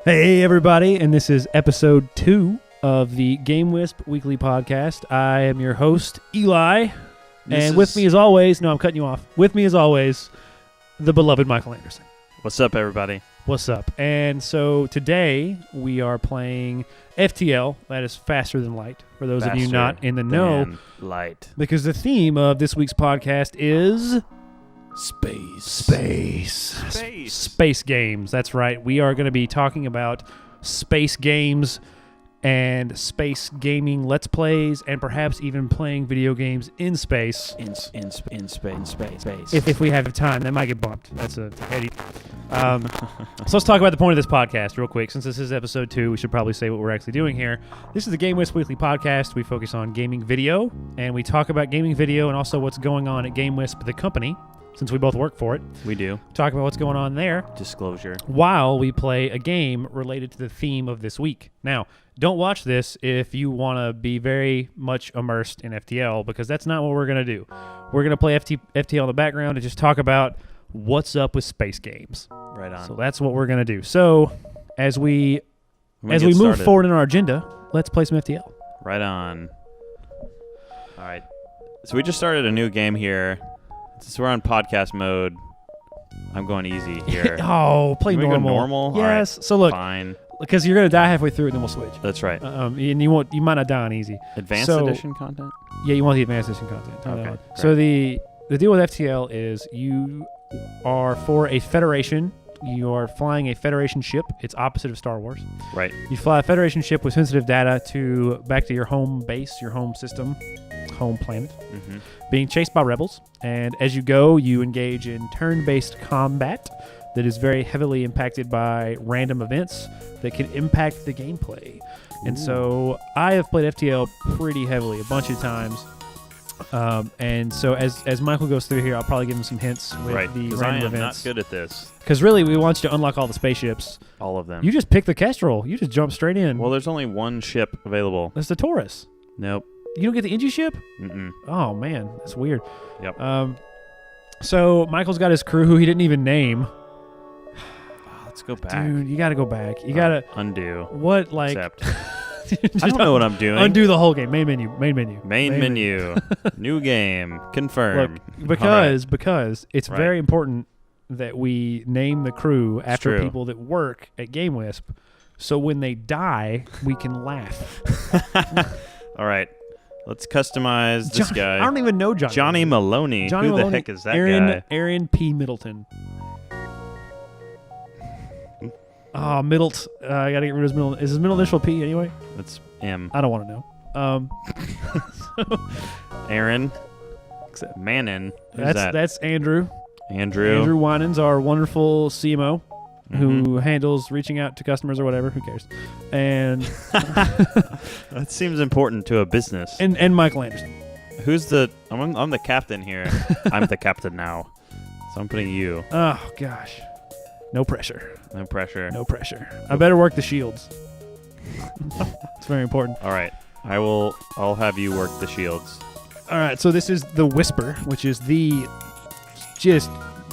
Hey, everybody, and this is episode 2 of the GameWisp Weekly Podcast. I am your host, Eli, and with me as always, no, I'm cutting you off. With me as always, the beloved Michael Anderson. What's up, everybody? What's up? And so today we are playing FTL, that is Faster Than Light, for those of you not in the know. Light. Because the theme of this week's podcast is... Space games. That's right. We are going to be talking about space games and space gaming let's plays and perhaps even playing video games in space. In space. If we have time. That might get bumped. That's a heady. So let's talk about the point of this podcast real quick. Since this is episode 2, we should probably say what we're actually doing here. This is the GameWisp Weekly Podcast. We focus on gaming video, and we talk about gaming video and also what's going on at GameWisp, the company. Since we both work for it. We do. Talk about what's going on there. Disclosure. While we play a game related to the theme of this week. Now, don't watch this if you want to be very much immersed in FTL, because that's not what we're going to do. We're going to play FTL in the background and just talk about what's up with space games. Right on. So that's what we're going to do. So as we move forward in our agenda, let's play some FTL. Right on. All right. So we just started a new game here. Since we're on podcast mode, I'm going easy here. Oh, play normal. Go normal? Yes. Right. So look, fine. Because you're gonna die halfway through, and then we'll switch. That's right. And you might not die on easy. Advanced edition content? Yeah, you want the advanced edition content. Okay. So the deal with FTL is you are for a Federation. You are flying a Federation ship. It's opposite of Star Wars. Right. You fly a Federation ship with sensitive data back to your home base, your home system, home planet, being chased by rebels. And as you go, you engage in turn-based combat that is very heavily impacted by random events that can impact the gameplay. And so I have played FTL pretty heavily a bunch of times. And so as Michael goes through here, I'll probably give him some hints with the random events. I am not good at this. Because really, we want you to unlock all the spaceships. All of them. You just pick the Kestrel. You just jump straight in. Well, there's only one ship available. That's the Taurus. Nope. You don't get the Engi ship? Mm-mm. Oh, man. That's weird. Yep. So Michael's got his crew who he didn't even name. Let's go back. Dude, you got to go back. You got to... Undo. What, like... Accept. I don't know what I'm doing. Undo the whole game. Main menu. Main menu. New game. Confirm. Look, because it's very important that we name the crew after people that work at GameWisp, so when they die, we can laugh. All right. Let's customize this guy. I don't even know Johnny. Johnny Maloney. Who the heck is that guy? Aaron P. Middleton. Oh, Middlet. I got to get rid of his middle. Is his middle initial P anyway? That's M. I don't want to know. Aaron. Mannon. Who's that? That's Andrew. Andrew Winans, our wonderful CMO, who handles reaching out to customers or whatever. Who cares? And that seems important to a business. And Michael Anderson. Who's the? I'm the captain here. I'm the captain now, so I'm putting you. Oh gosh, no pressure. No pressure. I better work the shields. It's very important. All right, I'll have you work the shields. All right, so this is the Whisper, which is the just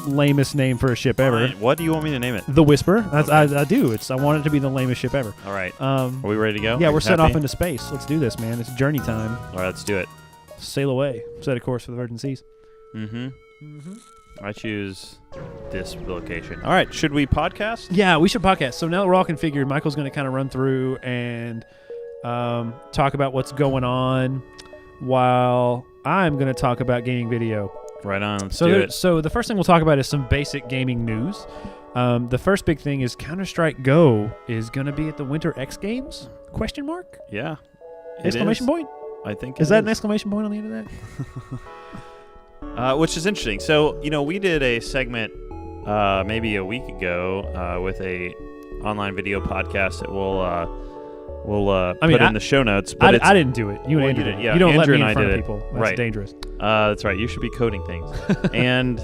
lamest name for a ship ever. What do you want me to name it? The Whisper. I do. I want it to be the lamest ship ever. All right. Are we ready to go? Yeah, we're set off into space. Let's do this, man. It's journey time. All right, let's do it. Sail away. Set a course for the Virgin Seas. I choose this location. All right, should we podcast? Yeah, we should podcast. So now that we're all configured, Michael's going to kind of run through and talk about what's going on while I'm going to talk about gaming video. Right on, let's do it. So the first thing we'll talk about is some basic gaming news. The first big thing is Counter-Strike Go is going to be at the Winter X Games? Question mark? Yeah. Exclamation point? I think Is that an exclamation point on the end of that? Which is interesting. So, we did a segment maybe a week ago with a online video podcast that we'll put in the show notes. But I didn't do it. You and Andrew did it. Yeah, you don't Andrew let me in front of people. That's right. dangerous. That's right. You should be coding things. And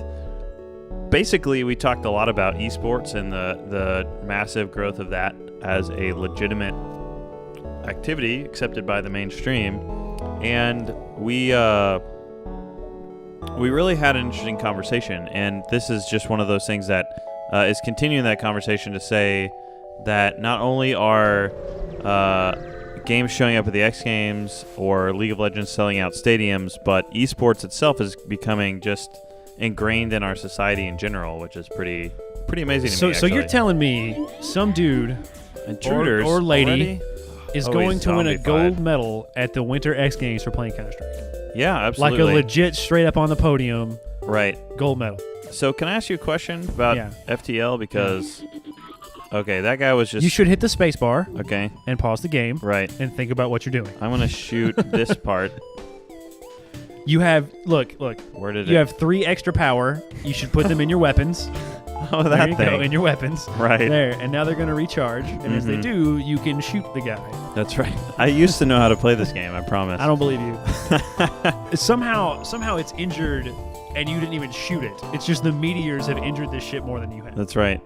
basically, we talked a lot about esports and the massive growth of that as a legitimate activity accepted by the mainstream. And we really had an interesting conversation. And this is just one of those things that is continuing that conversation to say that not only are games showing up at the X Games or League of Legends selling out stadiums, but esports itself is becoming just ingrained in our society in general, which is pretty amazing to me. So you're telling me some dude Intruders or lady already? is Oh, going he's to win a zombified. gold medal at the Winter X Games for playing Counter-Strike? Yeah, absolutely. Like a legit, straight up on the podium, right. gold medal. So can I ask you a question about FTL? Because, okay, that guy was just... You should hit the space bar Okay, and pause the game right. and think about what you're doing. I'm going to shoot this part. You have, look, Where did you it... have 3 extra power. You should put them in your weapons. Oh, There that you thing. go, in your weapons. Right. There, and now they're going to recharge, and as they do, you can shoot the guy. That's right. I used to know how to play this game, I promise. I don't believe you. Somehow it's injured, and you didn't even shoot it. It's just the meteors have injured this ship more than you have. That's right.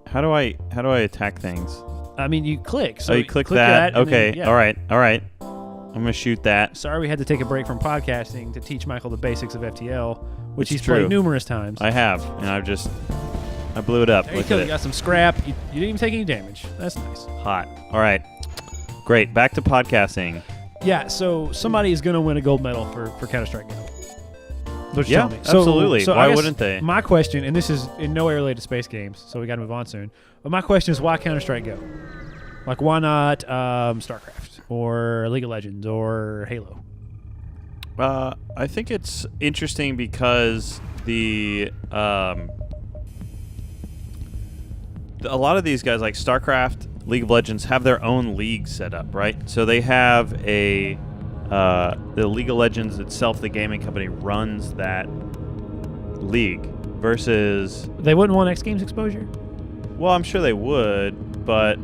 How do I attack things? I mean, you click. So you click that. and Okay. then, yeah. All right. I'm going to shoot that. Sorry we had to take a break from podcasting to teach Michael the basics of FTL, which It's he's true. played numerous times. I have, and I blew it up. There you Look go. at You it. got some scrap. You didn't even take any damage. That's nice. Hot. All right. Great. Back to podcasting. Yeah, so somebody is going to win a gold medal for Counter-Strike Go. What you Yeah, telling me. So- absolutely. so I Why guess wouldn't they? My question, and this is in no way related to space games, so we got to move on soon. But my question is, why Counter-Strike Go? Like, why not StarCraft or League of Legends or Halo? I think it's interesting because a lot of these guys like StarCraft, League of Legends have their own league set up, right? So they have the League of Legends itself, the gaming company runs that league versus... They wouldn't want X Games exposure? Well, I'm sure they would, but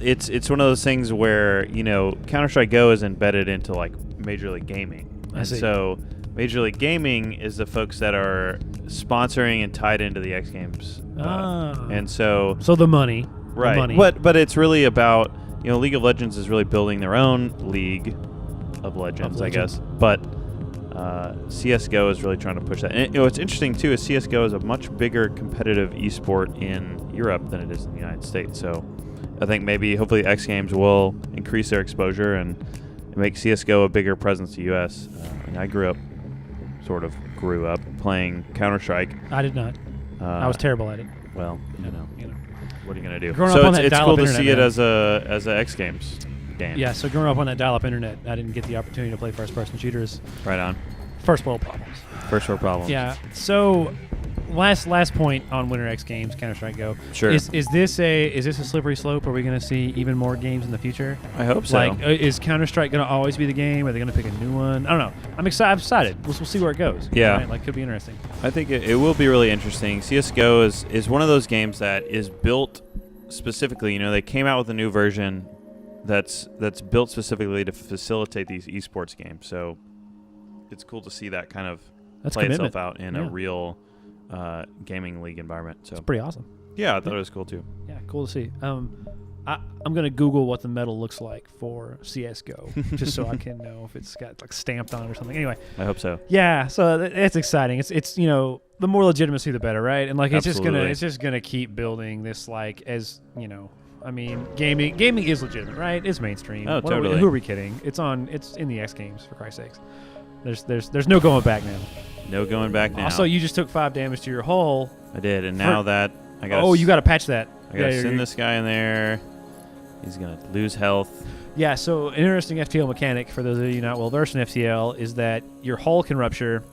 it's one of those things where, Counter-Strike Go is embedded into like Major League Gaming. I see. So Major League Gaming is the folks that are sponsoring and tied into the X Games. And so the money. right. The money. But it's really about, League of Legends is really building their own League of Legends, I guess. But CSGO is really trying to push that. And what's interesting too is CSGO is a much bigger competitive esport in Europe than it is in the United States. So I think hopefully X Games will increase their exposure and make CSGO a bigger presence in the U.S. I grew up playing Counter-Strike. I did not. I was terrible at it. Well, what are you going to do? Growing So up on that it's cool dial-up to internet, see it man. as a X Games game. Yeah, so growing up on that dial-up internet, I didn't get the opportunity to play first-person shooters. Right on. First world problems. First world problems. Yeah. So, last point on Winter X Games, Counter-Strike Go. Sure. Is this a slippery slope? Are we going to see even more games in the future? I hope so. Like, is Counter-Strike going to always be the game? Are they going to pick a new one? I don't know. I'm excited. We'll see where it goes. Yeah. Right? Like, could be interesting. I think it will be really interesting. CSGO is one of those games that is built specifically. They came out with a new version that's built specifically to facilitate these esports games. So it's cool to see that kind of play itself out in a real gaming league environment. So it's pretty awesome. Yeah, I thought it was cool too. Yeah, cool to see. I'm going to Google what the medal looks like for CSGO, just so I can know if it's got like stamped on it or something. Anyway. I hope so. Yeah, so it's exciting. It's the more legitimacy the better, right? And like it's Absolutely. just gonna keep building this like as I mean, gaming is legitimate, right? It's mainstream. Oh, totally. Who are we kidding? It's in the X Games, for Christ's sakes. There's no going back now. No going back now. Also, you just took 5 damage to your hull. I did, and now that I got. Oh, you got to patch that. I got to send this guy in there. He's gonna lose health. Yeah. So an interesting FTL mechanic for those of you not well versed in FTL is that your hull can rupture,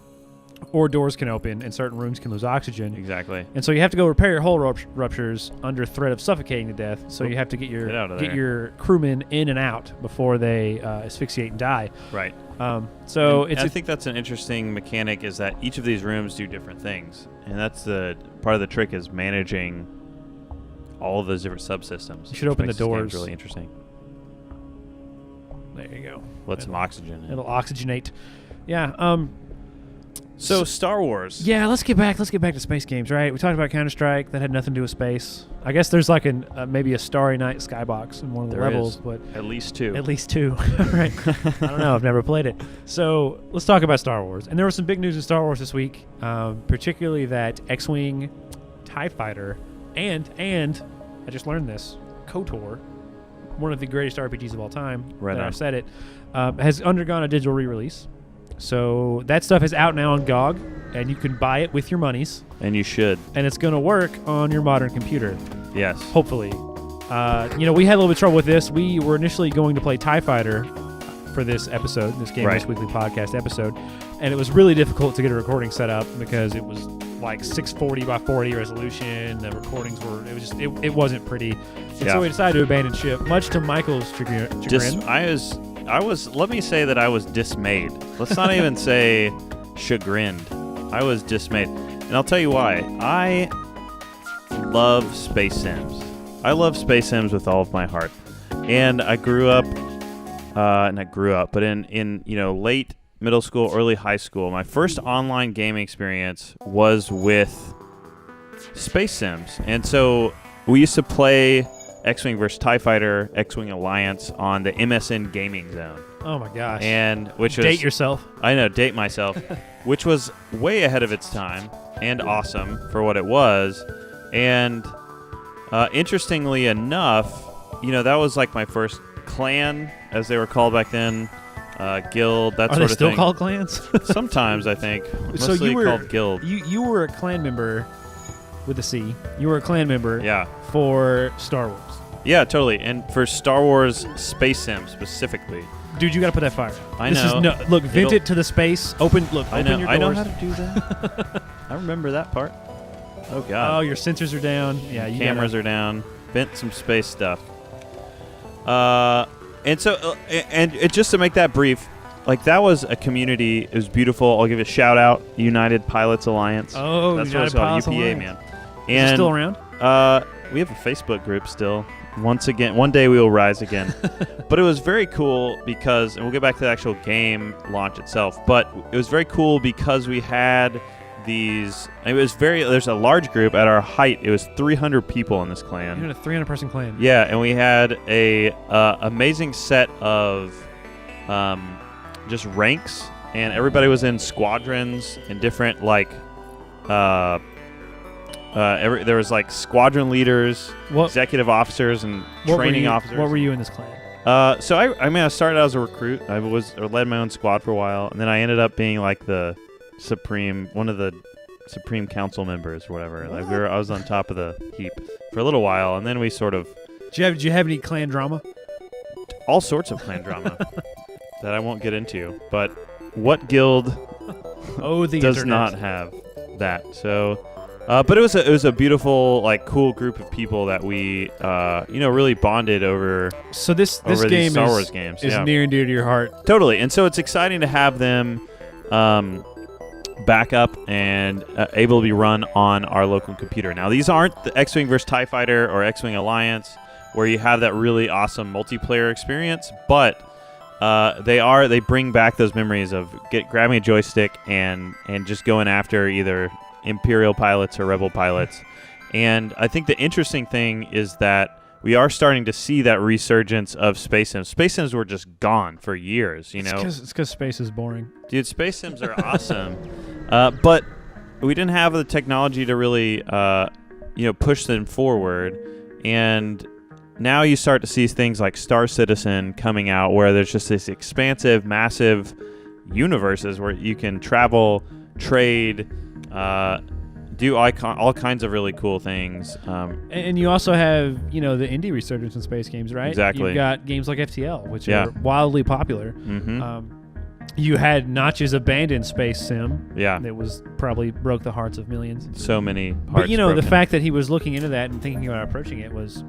or doors can open, and certain rooms can lose oxygen. Exactly. And so you have to go repair your hull ruptures under threat of suffocating to death. So you have to get your crewmen in and out before they asphyxiate and die. Right. I think that's an interesting mechanic is that each of these rooms do different things, and that's the part of the trick is managing all of those different subsystems. You should open the This game's doors. really interesting. There you go. Let some oxygen in. It'll oxygenate. Yeah. So Star Wars. Yeah, let's get back to space games, right? We talked about Counter-Strike. That had nothing to do with space. I guess there's like maybe a Starry Night skybox in one of the levels, but at least two. At least 2. Right. I don't know. I've never played it. So let's talk about Star Wars. And there was some big news in Star Wars this week, particularly that X-Wing TIE Fighter And I just learned this. KOTOR, one of the greatest RPGs of all time. Right on. I've said it, has undergone a digital re-release. So that stuff is out now on GOG, and you can buy it with your monies. And you should. And it's going to work on your modern computer. Yes. Hopefully. We had a little bit of trouble with this. We were initially going to play TIE Fighter for this episode, this GameWisp Weekly Podcast episode, and it was really difficult to get a recording set up because it was like 640 by 40 resolution. The recordings it wasn't pretty. And so we decided to abandon ship, much to Michael's chagrin. I was. Let me say that I was dismayed. Let's not even say chagrined. I was dismayed, and I'll tell you why. I love space sims. I love space sims with all of my heart, and I grew up. But in late middle school, early high school, my first online gaming experience was with space sims, and so we used to play X-Wing versus TIE Fighter, X-Wing Alliance on the MSN Gaming Zone. Oh my gosh! And which was date yourself. I know, date myself, which was way ahead of its time and awesome for what it was. And interestingly enough, that was like my first clan, as they were called back then, guild, that sort of thing. Are they still called clans? Sometimes, I think. So Mostly you were called guild. You were a clan member with a C. You were a clan member. Yeah. For Star Wars. Yeah, totally. And for Star Wars Space Sim specifically. Dude, you got to put that fire. I know. Look, vent it to the space. Open your doors. I know how to do that. I remember that part. Oh, God. Oh, your sensors are down. Yeah, cameras are down. Vent some space stuff. And just to make that brief, like that was a community. It was beautiful. I'll give it a shout out, United Pilots Alliance. Oh, that's United what it's called, Pilots UPA, Alliance. man. Is it still around? We have a Facebook group still. Once again, one day we will rise again. But it was very cool because, and we'll get back to the actual game launch itself. But it was very cool because we had these. There's a large group at our height. It was 300 people in this clan. You had a 300-person clan. Yeah, and we had a amazing set of just ranks, and everybody was in squadrons and different there was like squadron leaders, executive officers, and training officers. What were you in this clan? So I started out as a recruit. I led my own squad for a while, and then I ended up being like one of the Supreme Council members or whatever. Like I was on top of the heap for a little while, and then we sort of. Did you have any clan drama? All sorts of clan drama that I won't get into. But what guild does not have that? So, but it was a beautiful, like, cool group of people that we really bonded over. So this game Star Wars games is near and dear to your heart. Totally, and so it's exciting to have them. Back up and able to be run on our local computer. Now, these aren't the X-Wing versus TIE Fighter or X-Wing Alliance where you have that really awesome multiplayer experience, but they bring back those memories of grabbing a joystick and just going after either Imperial pilots or Rebel pilots. And I think the interesting thing is that we are starting to see that resurgence of space sims. Space sims were just gone for years, It's because space is boring. Dude, space sims are awesome. But we didn't have the technology to really, push them forward. And now you start to see things like Star Citizen coming out where there's just this expansive, massive universes where you can travel, trade, do all kinds of really cool things. And you also have, the indie resurgence in space games, right? Exactly. You've got games like FTL, which are wildly popular. Mm-hmm. You had Notch's abandoned space sim. Yeah. That was probably broke the hearts of millions. So many hearts But, broken. the fact that he was looking into that and thinking about approaching it was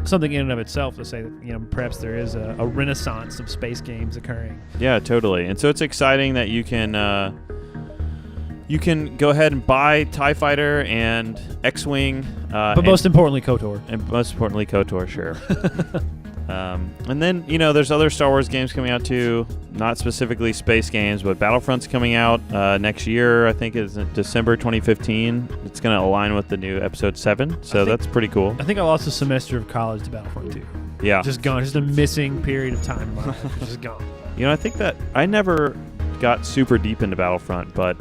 something in and of itself to say that, perhaps there is a renaissance of space games occurring. Yeah, totally. And so it's exciting that you can go ahead and buy TIE Fighter and X-Wing. But most importantly, KOTOR. And most importantly, KOTOR, sure. And then, there's other Star Wars games coming out too, not specifically space games, but Battlefront's coming out next year. I think it's December 2015. It's going to align with the new Episode 7, so that's pretty cool. I think I lost a semester of college to Battlefront 2. Yeah. Just gone. Just a missing period of time in my life. Just gone. I think that I never got super deep into Battlefront, but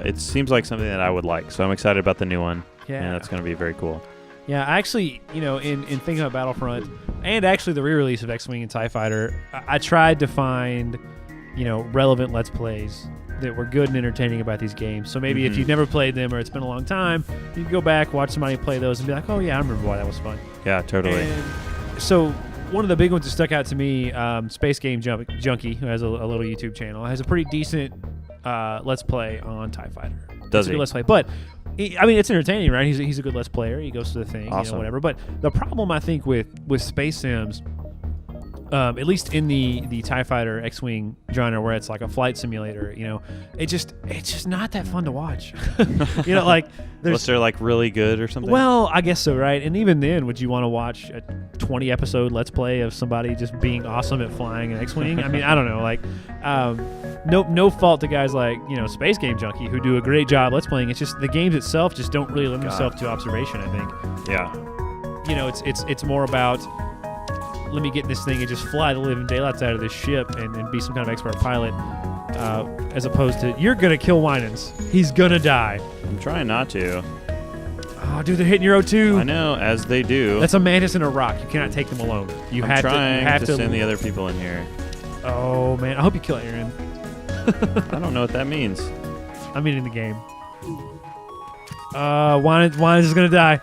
it seems like something that I would like, so I'm excited about the new one. Yeah. And that's going to be very cool. Yeah, actually, in thinking about Battlefront and actually the re-release of X-Wing and TIE Fighter, I tried to find, relevant Let's Plays that were good and entertaining about these games. So maybe if you've never played them or it's been a long time, you can go back, watch somebody play those and be like, oh yeah, I remember why that was fun. Yeah, totally. And so one of the big ones that stuck out to me, Space Game Junkie, who has a little YouTube channel, has a pretty decent Let's Play on TIE Fighter. Does he? Let's Play, but it's entertaining, right? He's a good Let's Player. He goes to the thing, awesome. Whatever. But the problem I think with Space Sims, at least in the TIE Fighter X-Wing genre, where it's like a flight simulator, it's just not that fun to watch. Like unless they're like really good or something. Well, I guess so, right? And even then, would you want to watch a 20 episode Let's Play of somebody just being awesome at flying an X-Wing? I mean, I don't know. Like, no fault to guys like Space Game Junkie who do a great job Let's Playing. It's just the games itself just don't really lend themselves to observation, I think. Yeah. It's more about, let me get in this thing and just fly the living daylights out of this ship and be some kind of expert pilot, as opposed to, you're going to kill Winans. He's going to die. I'm trying not to. Oh, dude, they're hitting your O2. I know, as they do. That's a mantis and a rock. You cannot take them alone. I'm trying to send the other people in here. Oh, man. I hope you kill Aaron. I don't know what that means. I mean, in the game. Winans is going to die.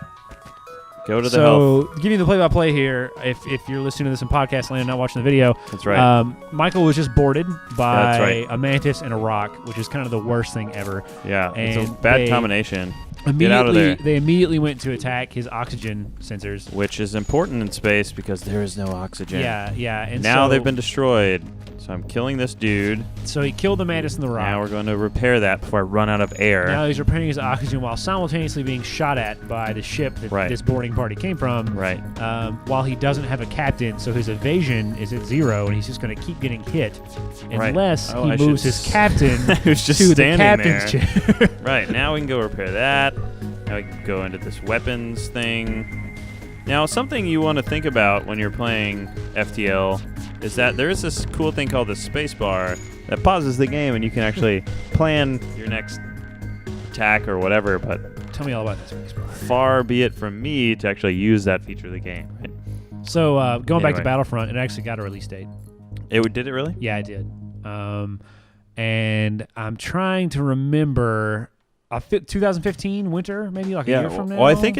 Go to the health. So, giving you the play-by-play here, if you're listening to this in podcast land and not watching the video. That's right. Michael was just boarded by right. a mantis and a rock, which is kind of the worst thing ever. Yeah, and it's a bad combination. Get out of there. They immediately went to attack his oxygen sensors. Which is important in space because there is no oxygen. Yeah. And now they've been destroyed. So I'm killing this dude. So he killed the mantis and the rock. Now we're going to repair that before I run out of air. Now he's repairing his oxygen while simultaneously being shot at by the ship that this boarding party came from. Right. While he doesn't have a captain, so his evasion is at 0, and he's just going to keep getting hit unless he moves his captain who's just to the captain's chair. Right. Now we can go repair that. Now we can go into this weapons thing. Now, something you want to think about when you're playing FTL is that there is this cool thing called the space bar that pauses the game and you can actually plan your next attack or whatever, but tell me all about this space bar. Far be it from me to actually use that feature of the game. Right? So going back to Battlefront, it actually got a release date. Did it really? Yeah, it did. And I'm trying to remember 2015 winter, maybe like a year from now. Well, I think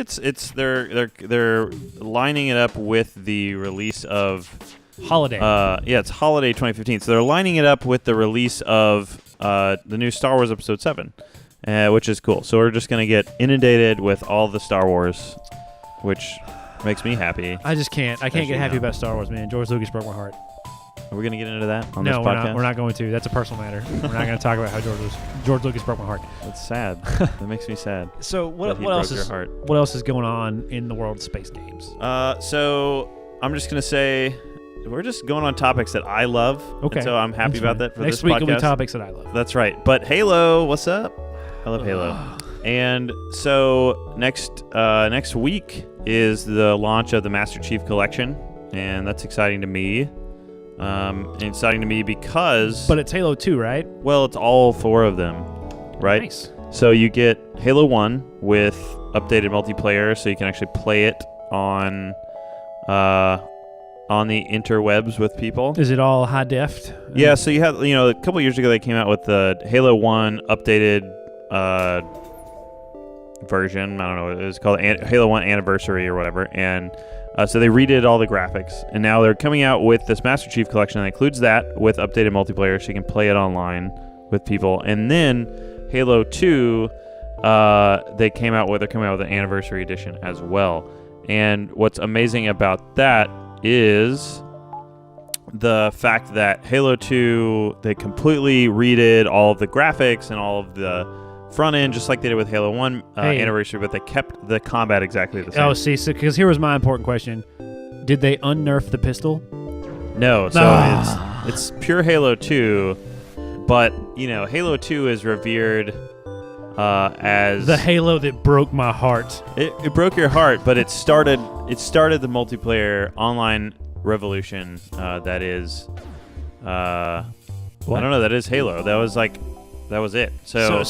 they're lining it up with the release of Holiday. It's Holiday 2015. So they're lining it up with the release of the new Star Wars Episode 7, which is cool. So we're just going to get inundated with all the Star Wars, which makes me happy. I just can't. I can't get happy about Star Wars, man. George Lucas broke my heart. Are we going to get into that on this podcast? No, we're not going to. That's a personal matter. We're not going to talk about how George Lucas broke my heart. That's sad. That makes me sad. So what else is going on in the world of space games? So I'm just going to say we're just going on topics that I love. Okay. And so I'm happy about that for Next this week podcast. will be topics that I love. That's right. But Halo, what's up? I love Halo. And so next week is the launch of the Master Chief Collection, and that's exciting to me. And exciting to me because... But it's Halo 2, right? Well, it's all 4 of them, right? Nice. So you get Halo 1 with updated multiplayer, so you can actually play it on the interwebs with people. Is it all high def? Yeah, so you have, a couple years ago they came out with the Halo 1 updated version. I don't know, it was called Halo 1 Anniversary or whatever, and so they redid all the graphics, and now they're coming out with this Master Chief Collection that includes that with updated multiplayer, so you can play it online with people. And then Halo 2, they're coming out with an Anniversary Edition as well. And what's amazing about that is the fact that Halo 2, they completely redid all of the graphics and all of the front end, just like they did with Halo 1 Anniversary, but they kept the combat exactly the same. Oh, see, because here was my important question. Did they unnerf the pistol? No, so it's pure Halo 2, but, Halo 2 is revered as... The Halo that broke my heart. It broke your heart, but it started the multiplayer online revolution that is... I don't know, that is Halo. That was it. So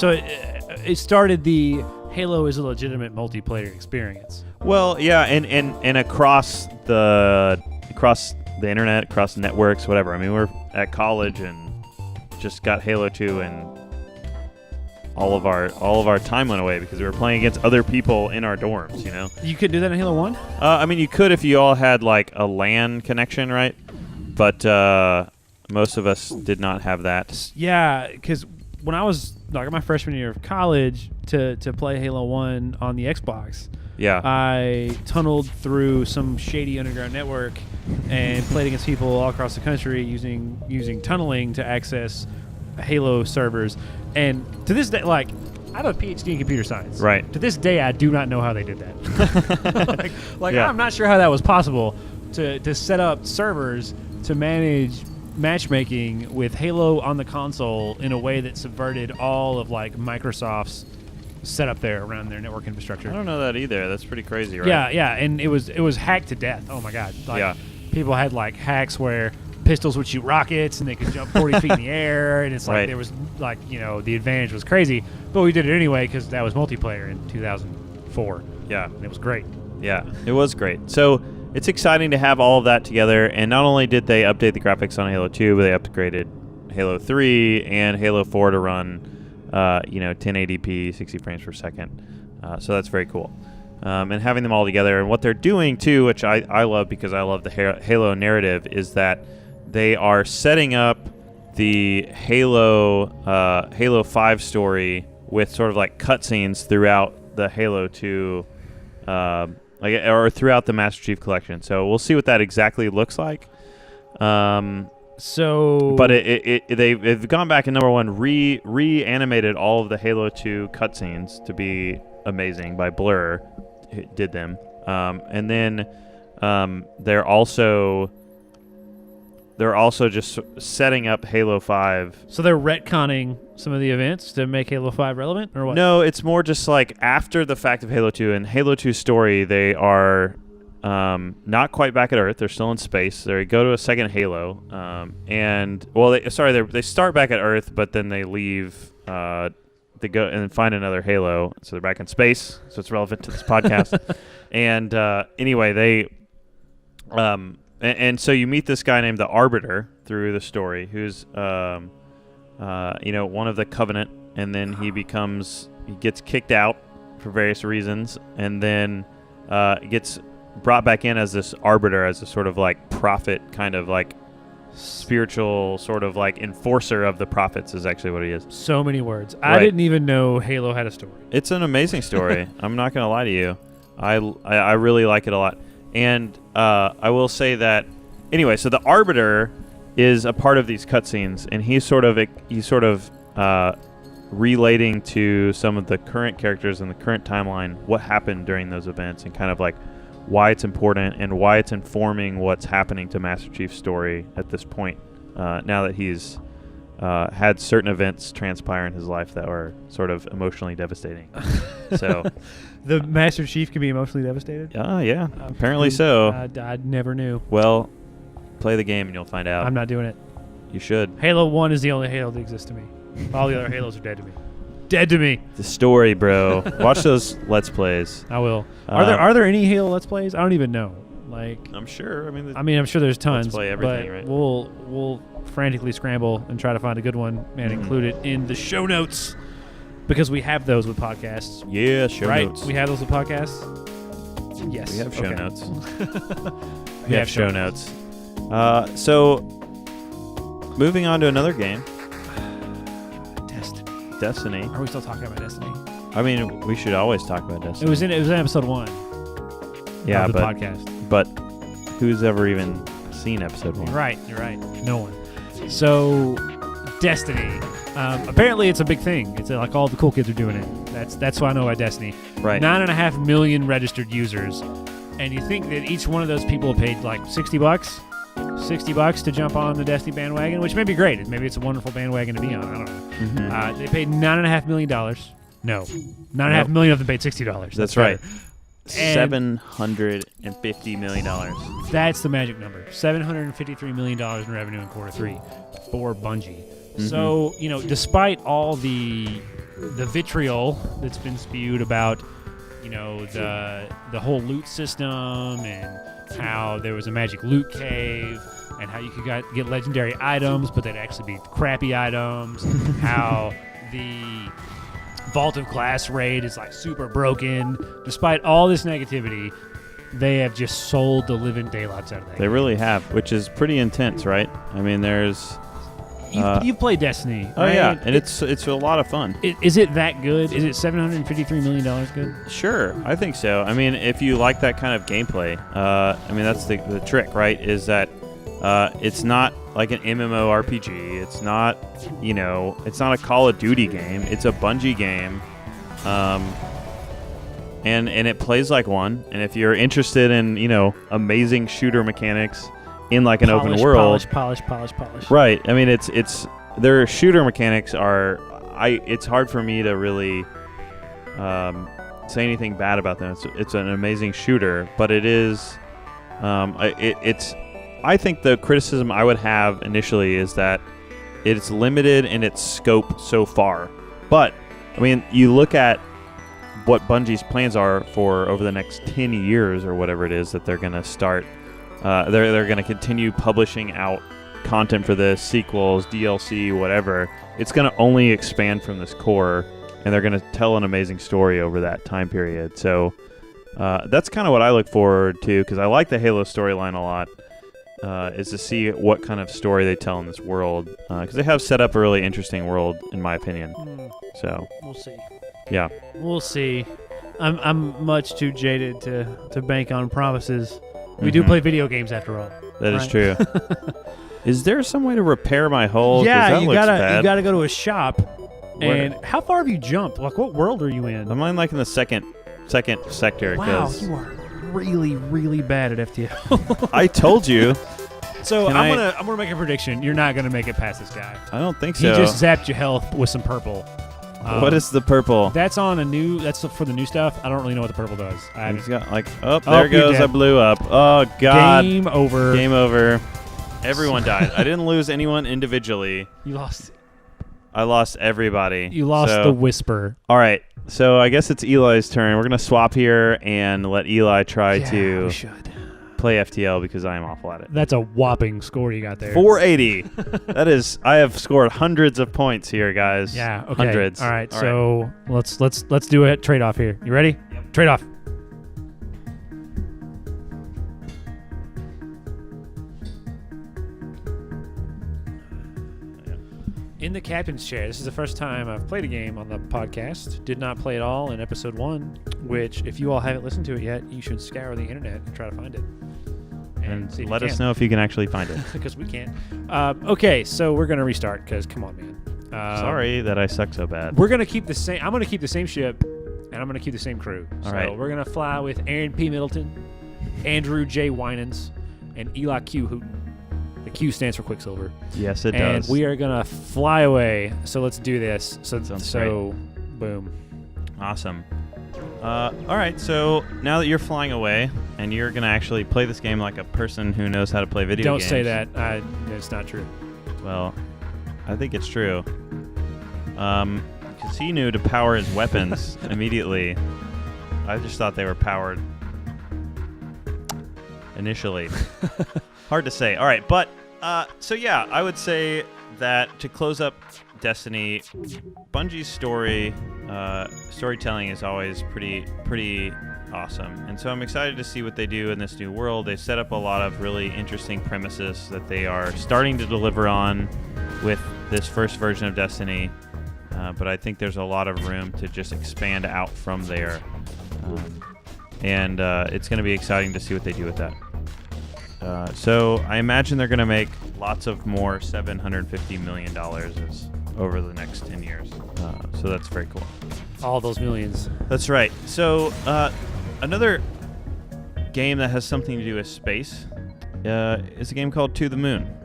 it started the Halo is a legitimate multiplayer experience. Well, yeah, and across the internet, across networks, whatever. I mean, we're at college and just got Halo 2, and all of our time went away because we were playing against other people in our dorms. You could do that in Halo 1? I mean, you could if you all had like a LAN connection, right? But most of us did not have that. Yeah, because when I was like in my freshman year of college to play Halo 1 on the Xbox, I tunneled through some shady underground network and played against people all across the country using tunneling to access Halo servers. And to this day, like, I have a PhD in computer science. Right. To this day, I do not know how they did that. I'm not sure how that was possible to set up servers to manage matchmaking with Halo on the console in a way that subverted all of like Microsoft's setup there around their network infrastructure. I don't know that either. That's pretty crazy, right? Yeah, and it was hacked to death. Oh my god. Yeah. People had like hacks where pistols would shoot rockets and they could jump 40 feet in the air, and it's like there was like, the advantage was crazy, but we did it anyway because that was multiplayer in 2004. Yeah. And it was great. Yeah, it was great. So it's exciting to have all of that together, and not only did they update the graphics on Halo 2, but they upgraded Halo 3 and Halo 4 to run 1080p, 60 frames per second. So that's very cool. And having them all together, and what they're doing too, which I love because I love the Halo narrative, is that they are setting up the Halo 5 story with sort of like cutscenes throughout the Halo 2 or throughout the Master Chief Collection. So we'll see what that exactly looks like. But they've gone back and, number one, reanimated all of the Halo 2 cutscenes to be amazing by Blur. Did them. And then they're also just setting up Halo 5. So they're retconning some of the events to make Halo 5 relevant, or what? No, it's more just like after the fact of Halo 2 and Halo 2's story, they are not quite back at Earth. They're still in space. They go to a second Halo, they start back at Earth, but then they leave. They go and find another Halo, so they're back in space. So it's relevant to this podcast. And anyway, they. And so you meet this guy named the Arbiter through the story, who's, one of the Covenant, and then he gets kicked out for various reasons, and then gets brought back in as this Arbiter, as a sort of like prophet, kind of like spiritual sort of like enforcer of the prophets is actually what he is. So many words. Right. I didn't even know Halo had a story. It's an amazing story. I'm not going to lie to you. I really like it a lot. And I will say that, anyway, so the Arbiter is a part of these cutscenes, and he's sort of relating to some of the current characters in the current timeline, what happened during those events, and kind of like why it's important and why it's informing what's happening to Master Chief's story at this point, now that he's had certain events transpire in his life that were sort of emotionally devastating. So the Master Chief can be emotionally devastated? Yeah. Apparently so. I never knew. Well, play the game and you'll find out. I'm not doing it. You should. Halo 1 is the only Halo that exists to me. All the other Halos are dead to me. Dead to me. The story, bro. Watch those Let's Plays. I will. Are there any Halo Let's Plays? I don't even know. Like, I'm sure. I'm sure there's tons. Let's Play everything, but right? We'll frantically scramble and try to find a good one and include it in the show notes, because we have those with podcasts. Yeah, show notes. Right? We have those with podcasts. Yes, we have show notes. We have show notes. So, moving on to another game. Destiny. Are we still talking about Destiny? I mean, we should always talk about Destiny. It was in episode 1. Yeah, of the podcast. But who's ever even seen episode 1? You're right. No one. So, Destiny. Apparently, it's a big thing. It's like all the cool kids are doing it. That's what I know about Destiny. Right. 9.5 million registered users, and you think that each one of those people paid like $60 to jump on the Destiny bandwagon, which may be great. Maybe it's a wonderful bandwagon to be on. I don't know. Mm-hmm. They paid $9.5 million. No, 9.5 million of them paid $60. That's right. And $750 million. That's the magic number. $753 million in revenue in quarter 3 for Bungie. Mm-hmm. So, despite all the the vitriol that's been spewed about, the whole loot system and how there was a magic loot cave and how you could get legendary items, but they'd actually be crappy items. How the Vault of Glass raid is like super broken. Despite all this negativity, they have just sold the living daylights out of that. They really have, which is pretty intense, right? I mean, there's... You've played Destiny, Oh, right? yeah, and it's a lot of fun. Is it that good? Is it $753 million good? Sure, I think so. I mean, if you like that kind of gameplay, that's the trick, right? Is that it's not like an MMORPG. It's not, it's not a Call of Duty game. It's a Bungie game, and it plays like one. And if you're interested in, amazing shooter mechanics in like an open world, polish. right? I mean, it's their shooter mechanics are. It's hard for me to really say anything bad about them. It's an amazing shooter, but it is. I think the criticism I would have initially is that it's limited in its scope so far. But I mean, you look at what Bungie's plans are for over the next 10 years or whatever it is that they're going to start. They're going to continue publishing out content for this, sequels, DLC, whatever. It's going to only expand from this core, and they're going to tell an amazing story over that time period. So that's kind of what I look forward to, because I like the Halo storyline a lot, is to see what kind of story they tell in this world, because they have set up a really interesting world, in my opinion. So we'll see. Yeah, we'll see. I'm much too jaded to bank on promises. We do play video games after all. That is true. Is there some way to repair my hull? Yeah, you gotta go to a shop. And how far have you jumped? Like, what world are you in? I'm in like in the second sector. Wow, you are really, really bad at FTL. I told you. So I'm gonna make a prediction. You're not gonna make it past this guy. I don't think so. He just zapped your health with some purple. What is the purple? That's for the new stuff. I don't really know what the purple does. He's got there goes. I blew up. Oh God. Game over. Game over. Everyone died. I didn't lose anyone individually. You lost. I lost everybody. You lost the Whisper. All right. So I guess it's Eli's turn. We're gonna swap here and let Eli try to play FTL because I am awful at it. That's a whopping score you got there. 480. That is. I have scored hundreds of points here, guys. Yeah. Okay. Hundreds. All right. So let's do a trade off here. You ready? Yep. Trade off. In the captain's chair. This is the first time I've played a game on the podcast. Did not play at all in episode 1, which, if you all haven't listened to it yet, you should scour the internet and try to find it. And let us know if you can actually find it. Because we can't. Okay, so we're going to restart because, come on, man. Sorry that I suck so bad. We're going to keep the same. I'm going to keep the same ship, and I'm going to keep the same crew. All right. We're going to fly with Aaron P. Middleton, Andrew J. Winans, and Eli Q. Hooten. The Q stands for Quicksilver. Yes, it and does. And we are going to fly away. So let's do this. Sounds great. Boom. Awesome. All right, so now that you're flying away and you're going to actually play this game like a person who knows how to play video games. Don't say that. It's not true. Well, I think it's true. Because he knew to power his weapons immediately. I just thought they were powered initially. Hard to say. All right, but so yeah, I would say that to close up Destiny, Bungie's storytelling is always pretty awesome, and so I'm excited to see what they do in this new world. They set up a lot of really interesting premises that they are starting to deliver on with this first version of Destiny, but I think there's a lot of room to just expand out from there, and it's going to be exciting to see what they do with that. So I imagine they're going to make lots of more $750 million over the next 10 years. So that's very cool. All those millions. That's right. So another game that has something to do with space is a game called To the Moon.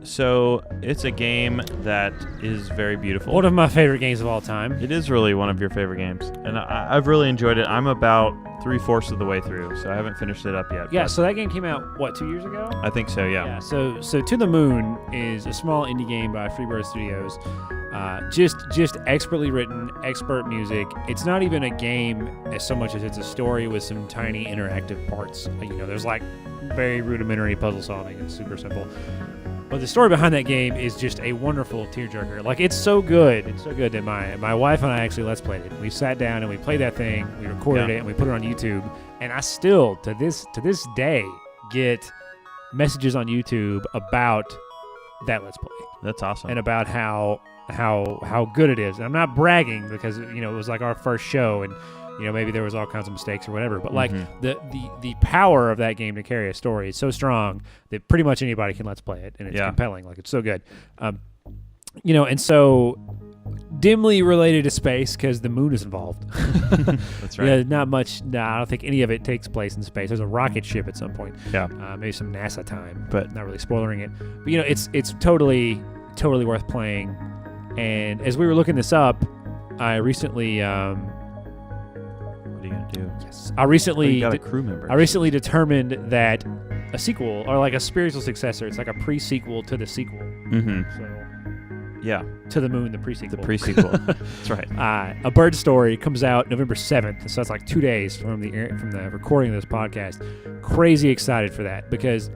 So it's a game that is very beautiful. One of my favorite games of all time. It is really one of your favorite games. And I've really enjoyed it. I'm about 3/4 of the way through, so I haven't finished it up yet. Yeah, so that game came out, 2 years ago? I think so, yeah. Yeah, so To the Moon is a small indie game by Freebird Studios. Just expertly written, expert music. It's not even a game as so much as it's a story with some tiny interactive parts. There's like very rudimentary puzzle solving and super simple. But the story behind that game is just a wonderful tearjerker. Like, it's so good. It's so good that my wife and I actually let's played it. We sat down and we played that thing. We recorded it and we put it on YouTube. And I still, to this day, get messages on YouTube about that let's play. That's awesome. And about how good it is. And I'm not bragging because it was like our first show and maybe there was all kinds of mistakes or whatever, but like the power of that game to carry a story is so strong that pretty much anybody can let's play it, and it's compelling. Like, it's so good. And so dimly related to space because the moon is involved. That's right. Not much. I don't think any of it takes place in space. There's a rocket ship at some point. Yeah. Maybe some NASA time, but not really spoiling it. But it's totally worth playing. And as we were looking this up, I recently. What are you gonna do? Yes, I recently. You got a crew member. I recently determined that a sequel, or like a spiritual successor, it's like a pre-sequel to the sequel. Mm-hmm. So. Yeah. To the Moon, the pre-sequel. The pre-sequel. That's right. A Bird Story comes out November 7th, so that's like 2 days from the recording of this podcast. Crazy excited for that because,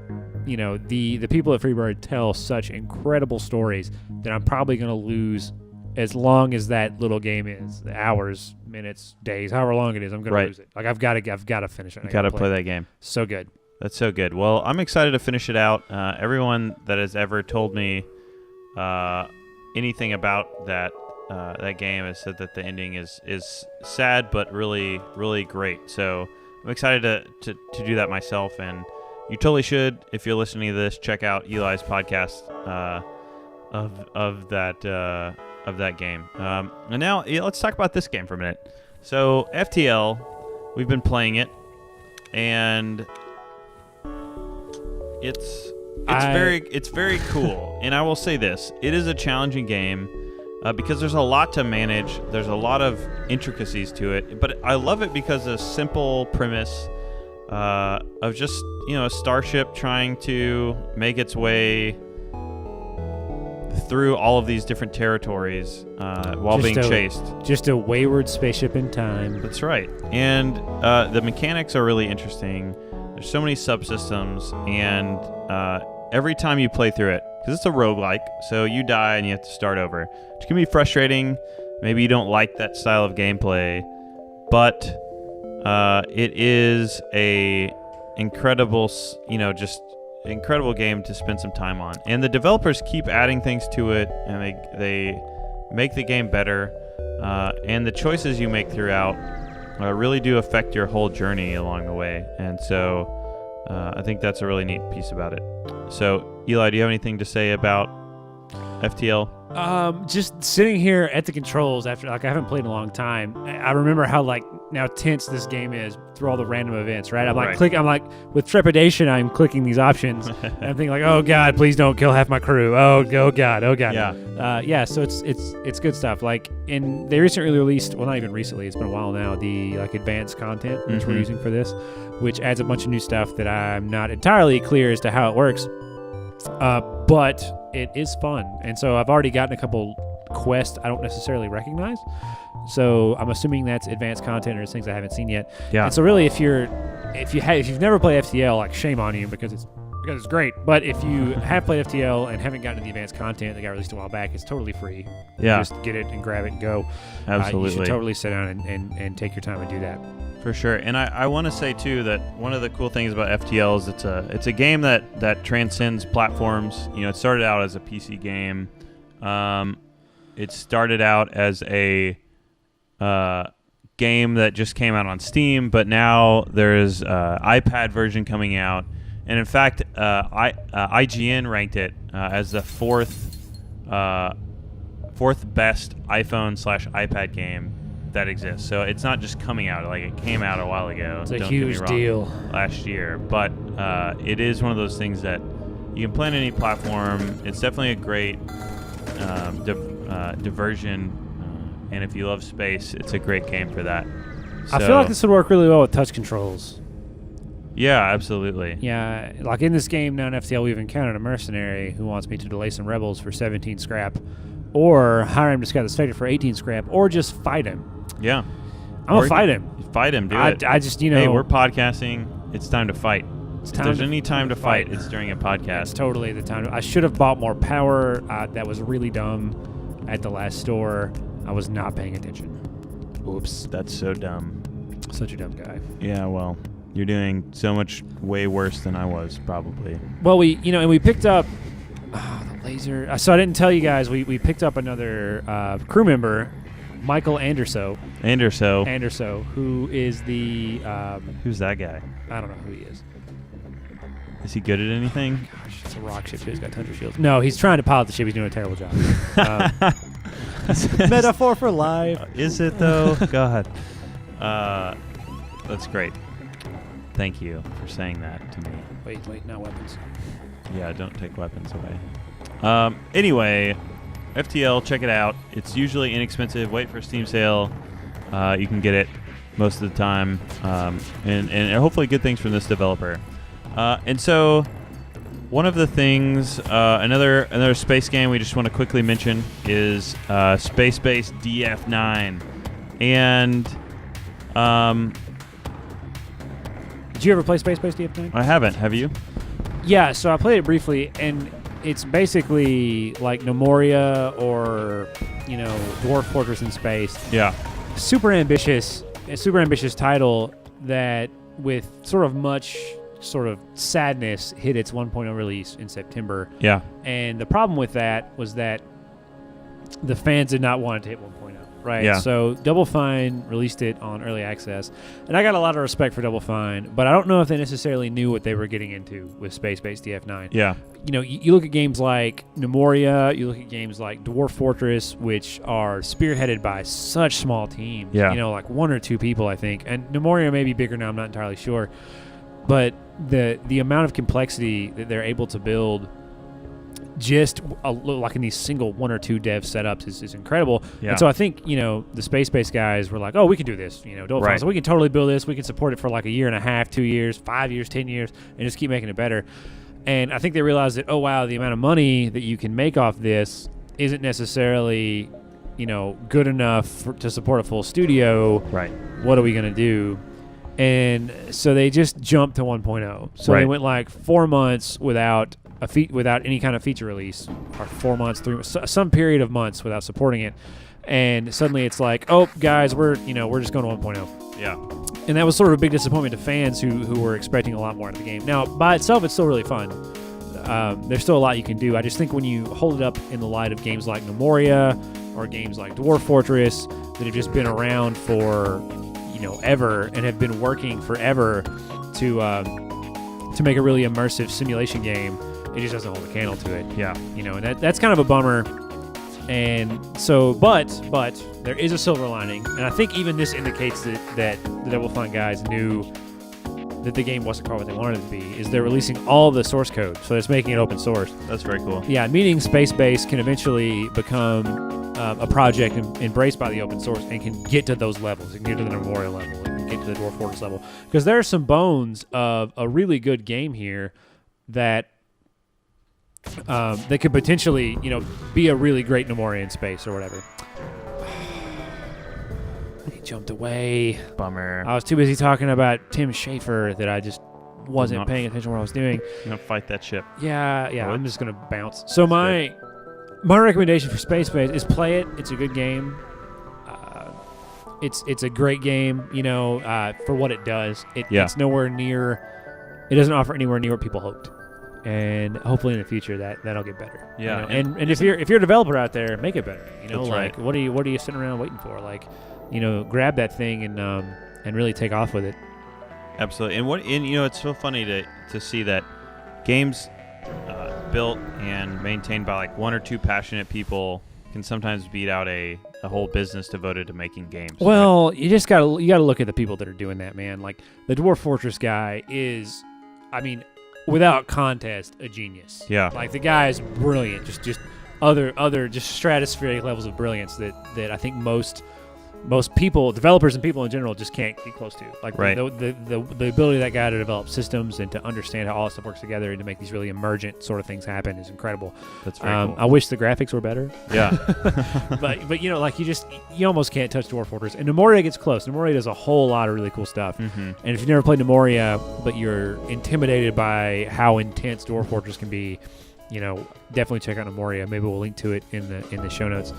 the people at Freebird tell such incredible stories that I'm probably going to lose as long as that little game is. Hours, minutes, days, however long it is, I'm going to lose it. Like, I've got to finish it. You got to play that game. So good. That's so good. Well, I'm excited to finish it out. Everyone that has ever told me anything about that game has said that the ending is sad but really, really great. So I'm excited to do that myself, and you totally should. If you're listening to this, check out Eli's podcast of that game. And now let's talk about this game for a minute. So FTL, we've been playing it, and it's very cool. And I will say this: it is a challenging game because there's a lot to manage. There's a lot of intricacies to it, but I love it because of a simple premise of just a starship trying to make its way through all of these different territories while being chased. Just a wayward spaceship in time. That's right. And the mechanics are really interesting. There's so many subsystems, and every time you play through it, because it's a roguelike, so you die and you have to start over, which can be frustrating. Maybe you don't like that style of gameplay, but it is a incredible, just incredible game to spend some time on. And the developers keep adding things to it, and they make the game better. And the choices you make throughout really do affect your whole journey along the way. And so I think that's a really neat piece about it. So, Eli, do you have anything to say about FTL? Just sitting here at the controls after, I haven't played in a long time. I remember how now tense this game is through all the random events, right? I'm like with trepidation, I'm clicking these options. And I'm thinking oh God, please don't kill half my crew. Oh God. Yeah. So it's good stuff. They recently released, well, not even recently, it's been a while now, the advanced content which we're using for this, which adds a bunch of new stuff that I'm not entirely clear as to how it works. But it is fun. And so I've already gotten a couple quests I don't necessarily recognize. So I'm assuming that's advanced content or things I haven't seen yet. Yeah. And so really, if you've never played FTL, shame on you because it's great. But if you have played FTL and haven't gotten to the advanced content that got released a while back, it's totally free. Yeah. Just get it and grab it and go. Absolutely. You should totally sit down and take your time and do that. For sure. And I want to say too that one of the cool things about FTL is it's a game that transcends platforms. It started out as a PC game. It started out as a game that just came out on Steam, but now there's iPad version coming out. And in fact, IGN ranked it as the fourth best iPhone/iPad game that exists. So it's not just coming out, it came out a while ago. It's a huge deal. Last year. But it is one of those things that you can play on any platform. It's definitely a great diversion. And if you love space, it's a great game for that. So, I feel like this would work really well with touch controls. Yeah, absolutely. Yeah, in this game now in FTL, we've encountered a mercenary who wants me to delay some rebels for 17 scrap. or hire him to scout the sector for 18 scrap, or just fight him. Yeah. I'm going to fight him. Fight him, do it. I just, you know. Hey, we're podcasting. It's time to fight. If there's any time to fight, it's during a podcast. It's totally the time. I should have bought more power. That was really dumb at the last store. I was not paying attention. Oops. That's so dumb. Such a dumb guy. Yeah, well, you're doing so much way worse than I was, probably. Well, we picked up the laser. So I didn't tell you guys, we picked up another crew member, Michael Anderso, who is the... Who's that guy? I don't know who he is. Is he good at anything? Gosh, it's a rock ship. He's got tons of shields. No, he's trying to pilot the ship. He's doing a terrible job. Metaphor for life. Is it, though? God. That's great. Thank you for saying that to me. Wait, not weapons. Yeah, don't take weapons away. Anyway, FTL, check it out. It's usually inexpensive. Wait for a Steam sale. You can get it most of the time. And hopefully good things from this developer. And so one of the things, another space game we just want to quickly mention is Space-Based DF9. And did you ever play Space-Based DF9? I haven't. Have you? Yeah, so I played it briefly, and it's basically like Nemoria or, Dwarf Fortress in space. Yeah. A super ambitious title that with much sadness hit its 1.0 release in September. Yeah. And the problem with that was that the fans did not want it to hit 1.0, right? Yeah. So Double Fine released it on early access, and I got a lot of respect for Double Fine, but I don't know if they necessarily knew what they were getting into with Space-Based DF9. Yeah. You look at games like Nemoria, you look at games like Dwarf Fortress, which are spearheaded by such small teams. Yeah. Like one or two people, I think. And Nemoria may be bigger now, I'm not entirely sure. But the amount of complexity that they're able to build just like in these single one or two dev setups is incredible. Yeah. And so I think, the space-based guys were like, oh, we can do this. Right. So we can totally build this. We can support it for like a year and a half, 2 years, 5 years, 10 years, and just keep making it better. And I think they realized that, oh, wow, the amount of money that you can make off this isn't necessarily, good enough to support a full studio. Right. What are we going to do? And so they just jumped to 1.0. So they went like 4 months without without any kind of feature release, or 4 months, some period of months without supporting it. And suddenly it's like, oh, guys, we're just going to 1.0. Yeah. And that was sort of a big disappointment to fans who were expecting a lot more out of the game. Now, by itself, it's still really fun. There's still a lot you can do. I just think when you hold it up in the light of games like Nemoria or games like Dwarf Fortress that have just been around for ever and have been working forever to make a really immersive simulation game, it just doesn't hold a candle to it. Yeah. And that's kind of a bummer. And so, but there is a silver lining, and I think even this indicates that the Double Fine guys knew that the game wasn't quite what they wanted it to be, is they're releasing all the source code, so it's making it open source. That's very cool. Yeah, meaning Space-Based can eventually become a project embraced by the open source and can get to those levels. It can get to the Memorial level. It can get to the Dwarf Fortress level. Because there are some bones of a really good game here that could potentially, be a really great Nemoria in space or whatever. He jumped away. Bummer. I was too busy talking about Tim Schafer that I just wasn't paying attention to what I was doing. You're going to fight that ship. Yeah, I'm just going to bounce. So my recommendation for Space-Based is play it. It's a good game. It's a great game, for what it does. It's nowhere near, it doesn't offer anywhere near what people hoped. And hopefully in the future that'll get better. Yeah. And if you're a developer out there, make it better. That's right. What are you sitting around waiting for? Grab that thing and really take off with it. Absolutely. And it's so funny to see that games built and maintained by like one or two passionate people can sometimes beat out a whole business devoted to making games. Well, you gotta look at the people that are doing that, man. Like the Dwarf Fortress guy is, without contest, a genius. Yeah. Like the guy is brilliant. Just other just stratospheric levels of brilliance that I think most most people, developers and people in general, just can't get close to. Like right. the ability of that guy to develop systems and to understand how all this stuff works together and to make these really emergent sort of things happen is incredible. That's very cool. I wish the graphics were better. Yeah. but like you almost can't touch Dwarf Fortress. And Nemoria gets close. Nemoria does a whole lot of really cool stuff. Mm-hmm. And if you've never played Nemoria, but you're intimidated by how intense Dwarf Fortress can be, definitely check out Nemoria. Maybe we'll link to it in the show notes.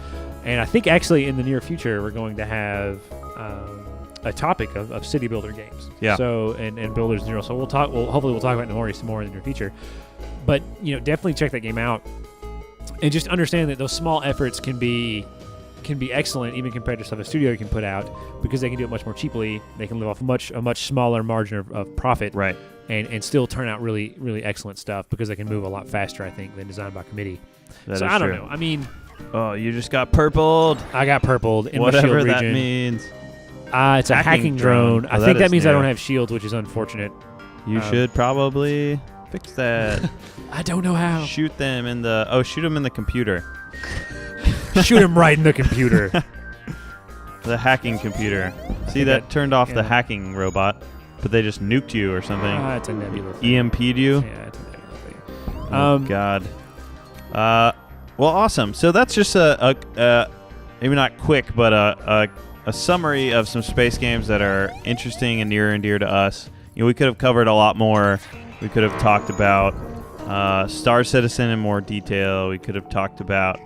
And I think actually in the near future we're going to have a topic of city builder games. Yeah. So and builders in general. So hopefully we'll talk about Nemoria some more in the near future. But definitely check that game out and just understand that those small efforts can be excellent even compared to stuff a studio can put out because they can do it much more cheaply. They can live off a much smaller margin of profit. Right. And still turn out really, really excellent stuff because they can move a lot faster, I think, than designed by committee. That I don't true. know. I mean, oh, you just got purpled. I got purpled in whatever my shield that region. means. It's a hacking drone. I think that means I don't have shields, which is unfortunate. You should probably fix that. I don't know how. Shoot them in the computer. Shoot him right in the computer. The hacking computer. See, that turned off the hacking robot, but they just nuked you or something. It's a nebula thing. EMP'd you? Yeah, it's a nebula thing. Oh, God. Well, awesome. So that's just maybe not quick, but a summary of some space games that are interesting and near and dear to us. We could have covered a lot more. We could have talked about Star Citizen in more detail. We could have talked about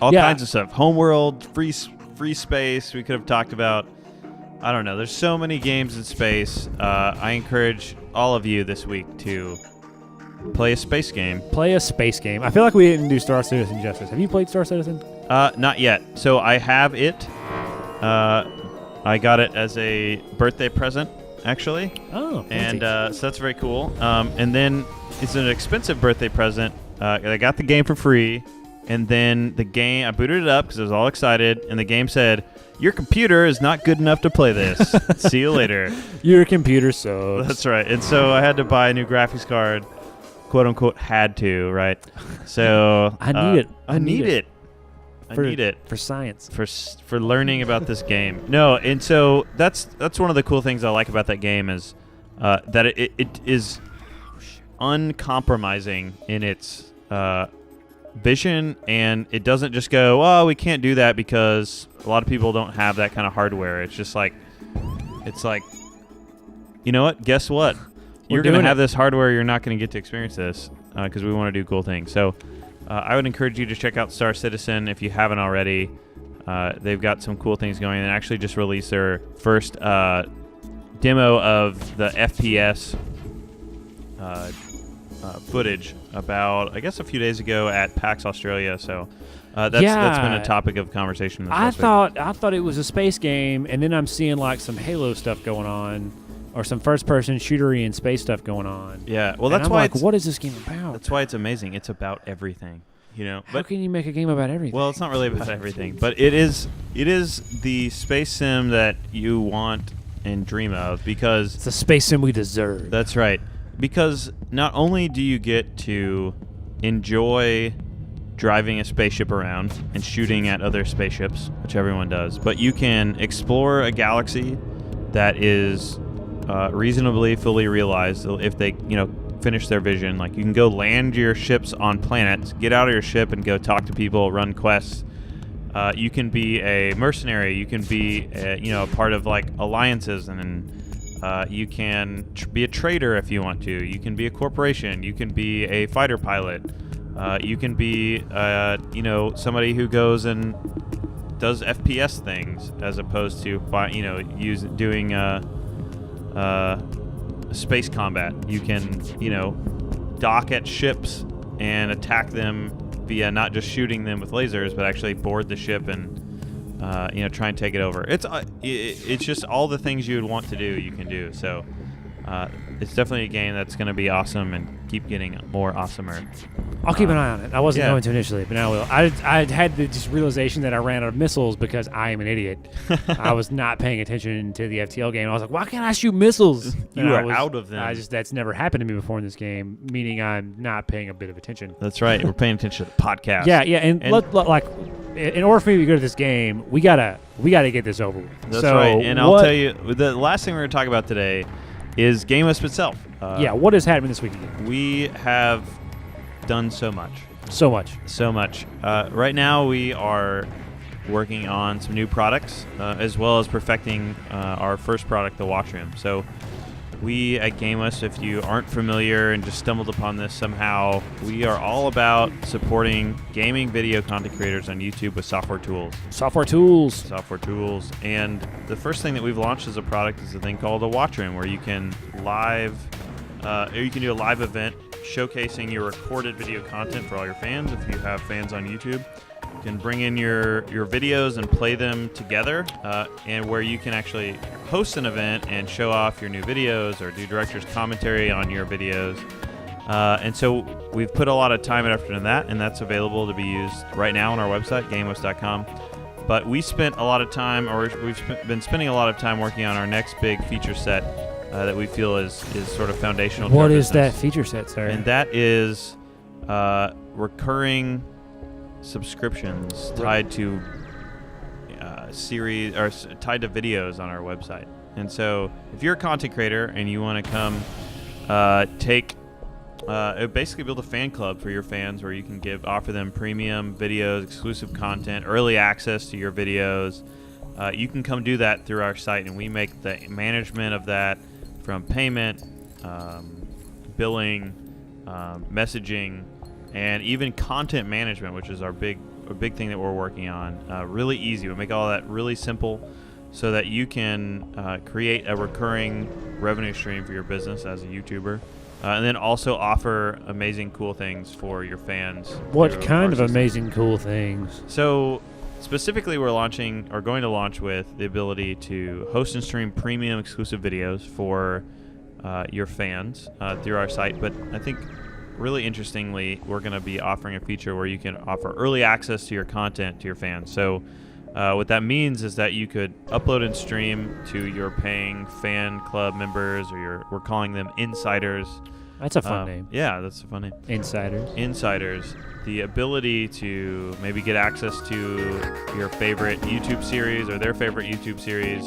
all kinds of stuff. Homeworld, free space. We could have talked about, I don't know. There's so many games in space. I encourage all of you this week to play a space game. Play a space game. I feel like we didn't do Star Citizen justice. Have you played Star Citizen? Not yet. So I have it. I got it as a birthday present, actually. Oh, and so that's very cool. And then it's an expensive birthday present. I got the game for free. And then the game, I booted it up because I was all excited, and the game said, "Your computer is not good enough to play this. See you later." Your computer sucks. That's right. And so I had to buy a new graphics card, quote unquote, had to, right? So I need it. I need it. I need it for science, for learning about this game. No, and so that's one of the cool things I like about that game is that it is uncompromising in its vision, and it doesn't just go, "Oh, we can't do that because a lot of people don't have that kind of hardware." It's just like, you know what? Guess what? You're going to have this hardware. You're not going to get to experience this because we want to do cool things. So I would encourage you to check out Star Citizen if you haven't already. They've got some cool things going, and actually just released their first demo of the FPS footage about, I guess, a few days ago at PAX Australia. So that's been a topic of conversation this last week. I thought it was a space game, and then I'm seeing like some Halo stuff going on, or some first-person shootery and space stuff going on. Yeah, well, that's why. What is this game about? That's why it's amazing. It's about everything. How can you make a game about everything? Well, it's not really about everything, but it is the space sim that you want and dream of, because it's a space sim we deserve. That's right. Because not only do you get to enjoy driving a spaceship around and shooting at other spaceships, which everyone does, but you can explore a galaxy that is reasonably fully realized if they, finish their vision. Like, you can go land your ships on planets, get out of your ship and go talk to people, run quests. You can be a mercenary. You can be a part of like alliances, and you can be a trader if you want to. You can be a corporation. You can be a fighter pilot. You can be somebody who goes and does FPS things as opposed to doing space combat. You can dock at ships and attack them via not just shooting them with lasers, but actually board the ship and try and take it over. It's just all the things you would want to do, you can do. So it's definitely a game that's going to be awesome and keep getting more awesomer. I'll keep an eye on it. I wasn't going to initially, but now I will. I had the just realization that I ran out of missiles because I am an idiot. I was not paying attention to the FTL game. I was like, why can't I shoot missiles? You are out of them. That's never happened to me before in this game, meaning I'm not paying a bit of attention. That's right. We're paying attention to the podcast. Yeah, and in order for me to be good at this game, we gotta get this over with. That's so right. And I'll tell you, the last thing we're going to talk about today is GameWisp itself. What is happening this week again? We have done so much. So much. Right now, we are working on some new products, as well as perfecting our first product, the Watchroom. So we at GameWisp, if you aren't familiar and just stumbled upon this somehow, we are all about supporting gaming video content creators on YouTube with software tools. Software tools. And the first thing that we've launched as a product is a thing called a Watchroom, where you can do a live event showcasing your recorded video content for all your fans. If you have fans on YouTube, you can bring in your videos and play them together, and where you can actually host an event and show off your new videos or do director's commentary on your videos. And so we've put a lot of time and effort in that, and that's available to be used right now on our website, GameWisp.com. But we spent a lot of time, or we've been spending a lot of time working on our next big feature set that we feel is sort of foundational. What is that feature set, sir? And that is recurring subscriptions tied to series or tied to videos on our website. And so if you're a content creator and you want to come basically build a fan club for your fans, where you can offer them premium videos, exclusive content, early access to your videos, you can come do that through our site, and we make the management of that, from payment, billing, messaging, and even content management, which is a big thing that we're working on, really easy. We make all that really simple, so that you can create a recurring revenue stream for your business as a YouTuber, and then also offer amazing, cool things for your fans. What kind of amazing, cool things? So specifically, we're going to launch with the ability to host and stream premium exclusive videos for your fans through our site. But I think really interestingly, we're going to be offering a feature where you can offer early access to your content to your fans. So what that means is that you could upload and stream to your paying fan club members, or we're calling them insiders. That's a fun name. Yeah, that's a fun name. Insiders. The ability to maybe get access to your favorite YouTube series or their favorite YouTube series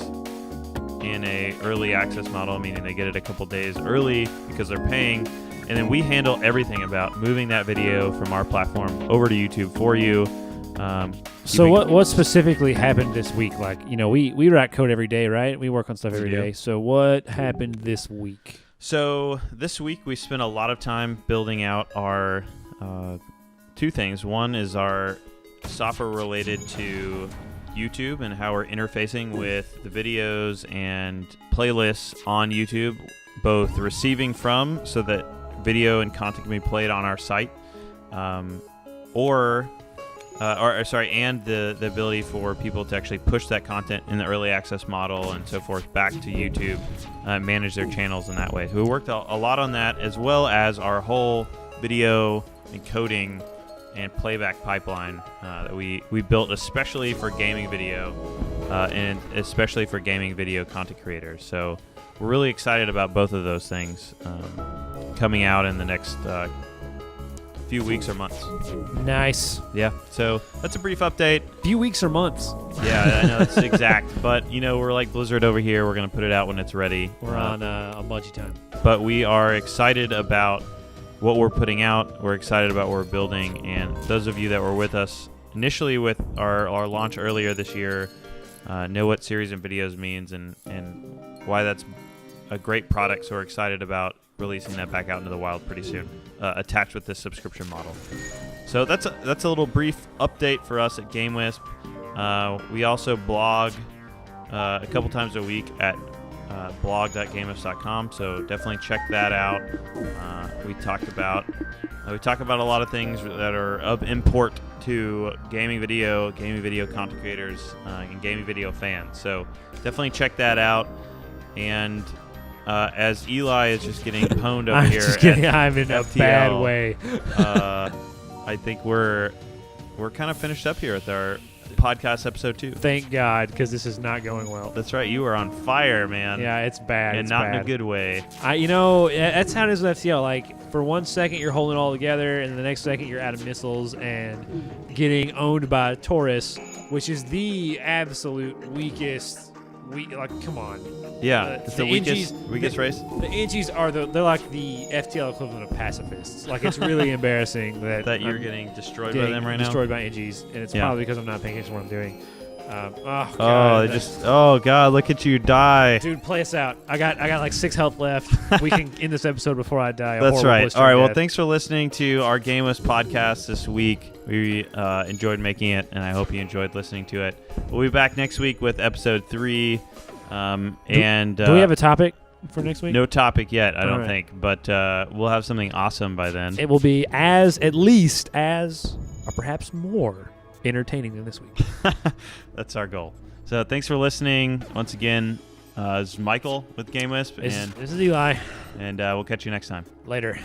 in a early access model, meaning they get it a couple days early because they're paying. And then we handle everything about moving that video from our platform over to YouTube for you. So what specifically happened this week? Like, we write code every day, right? We work on stuff every day. So what happened this week? So this week we spent a lot of time building out our two things. One is our software related to YouTube and how we're interfacing with the videos and playlists on YouTube, both receiving from, so that video and content can be played on our site, and the ability for people to actually push that content in the early access model and so forth back to YouTube, manage their channels in that way. So we worked a lot on that, as well as our whole video encoding and playback pipeline that we built especially for gaming video, and especially for gaming video content creators. So we're really excited about both of those things coming out in the next few weeks or months. Nice. Yeah, so that's a brief update. Few weeks or months. Yeah, I know it's exact, but we're like Blizzard over here. We're going to put it out when it's ready. We're on a budget time. But we are excited about what we're putting out. We're excited about what we're building, and those of you that were with us initially with our launch earlier this year know what series and videos means and why that's a great product. So we're excited about releasing that back out into the wild pretty soon, attached with this subscription model. So that's a little brief update for us at GameWisp. We also blog a couple times a week at blog.gamewisp.com, so definitely check that out. We talk about a lot of things that are of import to gaming video content creators, and gaming video fans. So definitely check that out. And as Eli is just getting pwned over here, I'm in a bad way. I think we're kind of finished up here with our podcast episode 2. Thank God, because this is not going well. That's right. You are on fire, man. Yeah, it's bad. And it's not bad. in a good way. That's how it is with FTL. Like, for 1 second, you're holding it all together, and the next second, you're out of missiles and getting owned by Taurus, which is the absolute weakest. Like, come on. Yeah, it's the weakest race. The Inchies they're like the FTL equivalent of pacifists. Like, it's really embarrassing that you're getting destroyed by them right now. Destroyed by Inchies, and it's probably because I'm not paying attention to what I'm doing. God, look at you die. Dude, play us out. I got like 6 health left. We can end this episode before I die. That's right. All right. Well, thanks for listening to our GameWisp podcast this week. We enjoyed making it, and I hope you enjoyed listening to it. We'll be back next week with episode 3. Do we have a topic for next week? No topic yet, I don't think, but we'll have something awesome by then. It will be at least as, or perhaps more, entertaining than this week. That's our goal. So thanks for listening. Once again, this is Michael with GameWisp. This is Eli. And we'll catch you next time. Later.